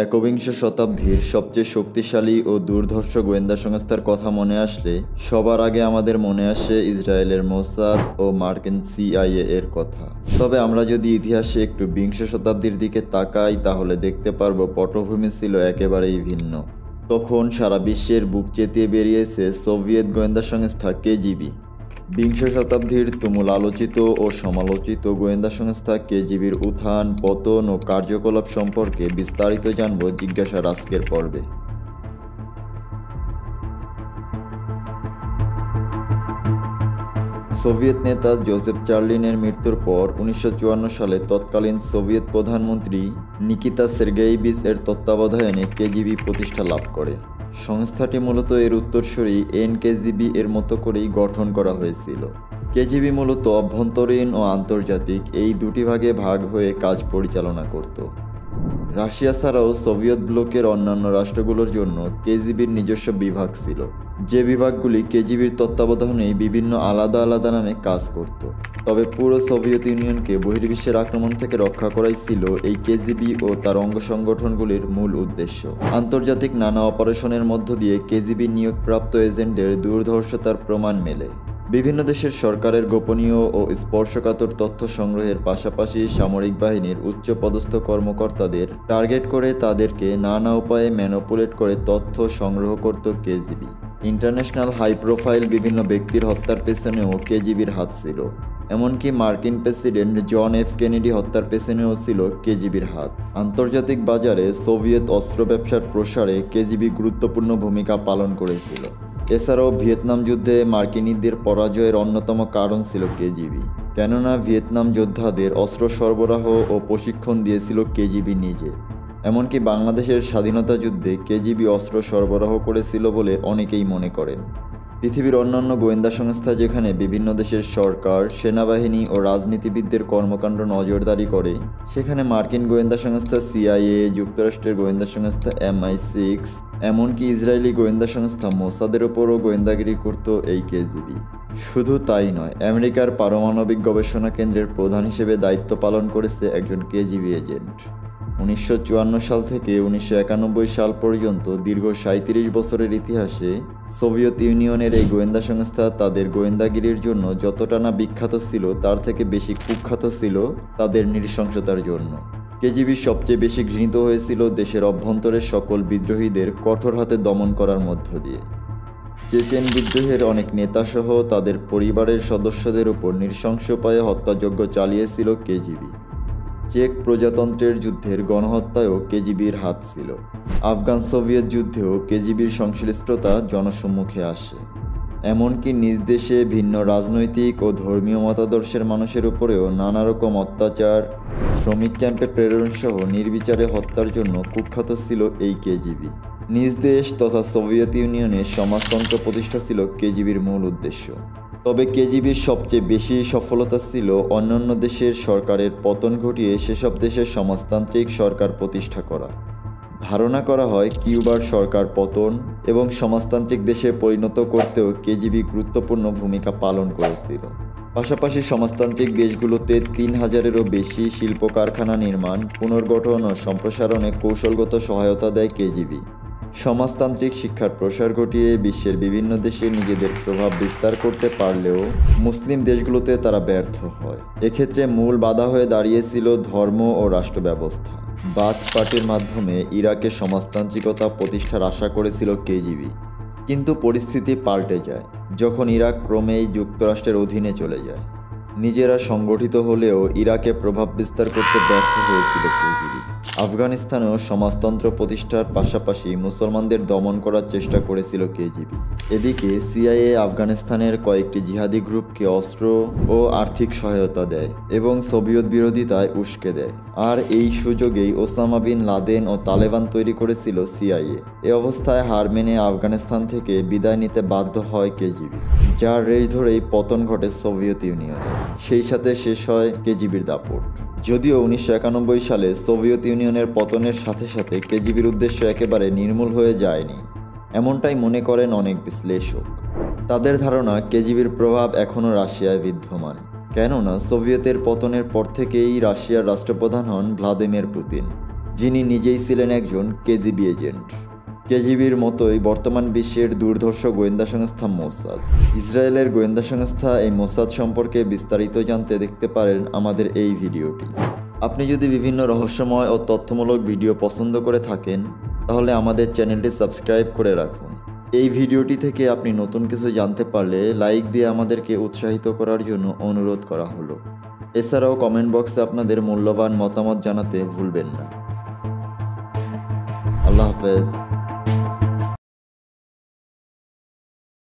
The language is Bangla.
একবিংশ শতাব্দীর সবচেয়ে শক্তিশালী ও দুর্ধর্ষ গোয়েন্দা সংস্থার কথা মনে আসলে সবার আগে আমাদের মনে আসে ইসরায়েলের মোসাদ ও মার্কিন সিআইএ এর কথা। তবে আমরা যদি ইতিহাসে একটু বিংশ শতাব্দীর দিকে তাকাই তাহলে দেখতে পারবো পটভূমি ছিল একেবারেই ভিন্ন। তখন সারা বিশ্বের বুক চেতিয়ে বেরিয়েছে সোভিয়েত গোয়েন্দা সংস্থা কেজিবি। বিংশ শতাব্দীর তুমুল আলোচিত ও সমালোচিত গোয়েন্দা সংস্থা কেজিবির উত্থান, পতন ও কার্যকলাপ সম্পর্কে বিস্তারিত জানব জিজ্ঞাসার আজকের পর্বে। সোভিয়েত নেতা জোসেফ স্টালিনের মৃত্যুর পর 1954 সালে তৎকালীন সোভিয়েত প্রধানমন্ত্রী নিকিতা সের্গেইভিচ এর তত্ত্বাবধানে কেজিবি প্রতিষ্ঠা লাভ করে। সংস্থাটি মূলত এর উত্তরসূরি এনকেজিবি এর মতো করেই গঠন করা হয়েছিল। কেজিবি মূলত অভ্যন্তরীণ ও আন্তর্জাতিক এই দুটি ভাগে ভাগ হয়ে কাজ পরিচালনা করত। রাশিয়া ছাড়াও সোভিয়েত ব্লকের অন্যান্য রাষ্ট্রগুলোর জন্য কেজিবির নিজস্ব বিভাগ ছিল, যে বিভাগগুলি কেজিবির তত্ত্বাবধানেই বিভিন্ন আলাদা আলাদা নামে কাজ করত। তবে পুরো সোভিয়েত ইউনিয়নকে বহির্বিশ্বের আক্রমণ থেকে রক্ষা করাই ছিল এই কেজিবি ও তার অঙ্গ সংগঠনগুলির মূল উদ্দেশ্য। আন্তর্জাতিক নানা অপারেশনের মধ্য দিয়ে কেজিবি নিয়োগপ্রাপ্ত এজেন্টের দুর্ধর্ষতার প্রমাণ মেলে। বিভিন্ন দেশের সরকারের গোপনীয় ও স্পর্শকাতর তথ্য সংগ্রহের পাশাপাশি সামরিক বাহিনীর উচ্চপদস্থ কর্মকর্তাদের টার্গেট করে তাদেরকে নানা উপায়ে ম্যানিপুলেট করে তথ্য সংগ্রহ করত কেজিবি। ইন্টারন্যাশনাল হাই প্রোফাইল বিভিন্ন ব্যক্তির হত্যার পেছনেও কেজিবির হাত ছিল। এমনকি মার্কিন প্রেসিডেন্ট জন এফ কেনেডি হত্যার পেছনেও ছিল কেজিবির হাত। আন্তর্জাতিক বাজারে সোভিয়েত অস্ত্র ব্যবসার প্রসারে কেজিবি গুরুত্বপূর্ণ ভূমিকা পালন করেছিল। এছাড়াও ভিয়েতনাম যুদ্ধে মার্কিনীদের পরাজয়ের অন্যতম কারণ ছিল কেজিবি, কেননা ভিয়েতনাম যোদ্ধাদের অস্ত্র সরবরাহ ও প্রশিক্ষণ দিয়েছিল কেজিবি নিজে। এমনকি বাংলাদেশের স্বাধীনতা যুদ্ধে কেজিবি অস্ত্র সরবরাহ করেছিল বলে অনেকেই মনে করেন। পৃথিবীর অন্যান্য গোয়েন্দা সংস্থা যেখানে বিভিন্ন দেশের সরকার, সেনাবাহিনী ও রাজনীতিবিদদের কর্মকাণ্ড নজরদারি করে, সেখানে মার্কিন গোয়েন্দা সংস্থা সিআইএ, যুক্তরাষ্ট্রের গোয়েন্দা সংস্থা MI6, এমনকি ইসরায়েলি গোয়েন্দা সংস্থা মোসাদের ওপরও গোয়েন্দাগিরি করত এই কেজিবি। শুধু তাই নয়, আমেরিকার পারমাণবিক গবেষণা কেন্দ্রের প্রধান হিসেবে দায়িত্ব পালন করেছে একজন কেজিবি এজেন্ট। 1954 সাল থেকে 1991 সাল পর্যন্ত দীর্ঘ 37 বছরের ইতিহাসে সোভিয়েত ইউনিয়নের এই গোয়েন্দা সংস্থা তাদের গোয়েন্দাগিরির জন্য যতটা না বিখ্যাত ছিল তার থেকে বেশি কুখ্যাত ছিল তাদের নৃশংসতার জন্য। কেজিবি সবচেয়ে বেশি ঘৃণিত হয়েছিল দেশের অভ্যন্তরের সকল বিদ্রোহীদের কঠোর হাতে দমন করার মধ্য দিয়ে। চেচেন বিদ্রোহের অনেক নেতাসহ তাদের পরিবারের সদস্যদের উপর নৃশংস উপায়ে হত্যাযজ্ঞ চালিয়েছিল কেজিবি। চেক প্রজাতন্ত্রের যুদ্ধের গণহত্যায়ও কেজিবির হাত ছিল। আফগান সোভিয়েত যুদ্ধেও কেজিবির সংশ্লিষ্টতা জনসম্মুখে আসে। এমনকি নিজ দেশে ভিন্ন রাজনৈতিক ও ধর্মীয় মতাদর্শের মানুষের উপরেও নানা রকম অত্যাচার, শ্রমিক ক্যাম্পে প্রেরণসহ নির্বিচারে হত্যার জন্য কুখ্যাত ছিল এই কেজিবি। নিজ দেশ তথা সোভিয়েত ইউনিয়নের সমাজতন্ত্র প্রতিষ্ঠা ছিল কেজিবির মূল উদ্দেশ্য। তবে কেজিবির সবচেয়ে বেশি সফলতা ছিল অন্যান্য দেশের সরকারের পতন ঘটিয়ে সেসব দেশের সমাজতান্ত্রিক সরকার প্রতিষ্ঠা করা। ধারণা করা হয় কিউবার সরকার পতন এবং সমাজতান্ত্রিক দেশে পরিণত করতেও কেজিবি গুরুত্বপূর্ণ ভূমিকা পালন করেছিল। পাশাপাশি সমাজতান্ত্রিক দেশগুলোতে 3000-এরও বেশি শিল্প কারখানা নির্মাণ, পুনর্গঠন ও সম্প্রসারণে কৌশলগত সহায়তা দেয় কেজিবি। সমাজতান্ত্রিক শিক্ষার প্রসার ঘটিয়ে বিশ্বের বিভিন্ন দেশে নিজেদের প্রভাব বিস্তার করতে পারলেও মুসলিম দেশগুলোতে তারা ব্যর্থ হয়। এক্ষেত্রে মূল বাধা হয়ে দাঁড়িয়েছিল ধর্ম ও রাষ্ট্র ব্যবস্থা। বাথ পার্টির মাধ্যমে ইরাকে সমাজতান্ত্রিকতা প্রতিষ্ঠার আশা করেছিল কেজিবি, কিন্তু পরিস্থিতি পাল্টে যায় যখন ইরাক ক্রমেই যুক্তরাষ্ট্রের অধীনে চলে যায়। নিজেরা সংগঠিত হলেও ইরাকে প্রভাব বিস্তার করতে ব্যর্থ হয়েছিল কেজিবি। আফগানিস্তানেও সমাজতন্ত্র প্রতিষ্ঠার পাশাপাশি মুসলমানদের দমন করার চেষ্টা করেছিল কেজিবি। এদিকে সিআইএ আফগানিস্তানের কয়েকটি জিহাদি গ্রুপকে অস্ত্র ও আর্থিক সহায়তা দেয় এবং সোভিয়েত বিরোধিতায় উস্কে দেয়। আর এই সুযোগেই ওসামা বিন লাদেন ও তালেবান তৈরি করেছিল সিআইএ। এ অবস্থায় হার মেনে আফগানিস্তান থেকে বিদায় নিতে বাধ্য হয় কেজিবি, যার রেশ ধরেই পতন ঘটে সোভিয়েত ইউনিয়নের। সেই সাথে শেষ হয় কেজিবির দাপট। যদিও 1991 সালে সোভিয়েত ইউনিয়নের পতনের সাথে সাথে কেজিবির উদ্দেশ্য একেবারে নির্মূল হয়ে যায়নি, এমনটাই মনে করেন অনেক বিশ্লেষক। তাদের ধারণা কেজিবির প্রভাব এখনও রাশিয়ায় বিদ্যমান, কেননা সোভিয়েতের পতনের পর থেকেই রাশিয়ার রাষ্ট্রপ্রধান হন ভ্লাদিমির পুতিন। যিনি নিজেই ছিলেন একজন কেজিবি এজেন্ট। কেজিবির মতোই বর্তমান বিশ্বের দুর্ধর্ষ গোয়েন্দা সংস্থা মোসাদ। ইসরায়েলের গোয়েন্দা সংস্থা এই মোসাদ সম্পর্কে বিস্তারিত জানতে দেখতে পারেন আমাদের এই ভিডিওটি। আপনি যদি বিভিন্ন রহস্যময় ও তথ্যমূলক ভিডিও পছন্দ করে থাকেন তাহলে আমাদের চ্যানেলটি সাবস্ক্রাইব করে রাখুন। এই ভিডিওটি থেকে আপনি নতুন কিছু জানতে পারলে লাইক দিয়ে আমাদেরকে উৎসাহিত করার জন্য অনুরোধ করা হলো। এছাড়াও কমেন্ট বক্সে আপনাদের মূল্যবান মতামত জানাতে ভুলবেন না। আল্লাহ হাফেজ।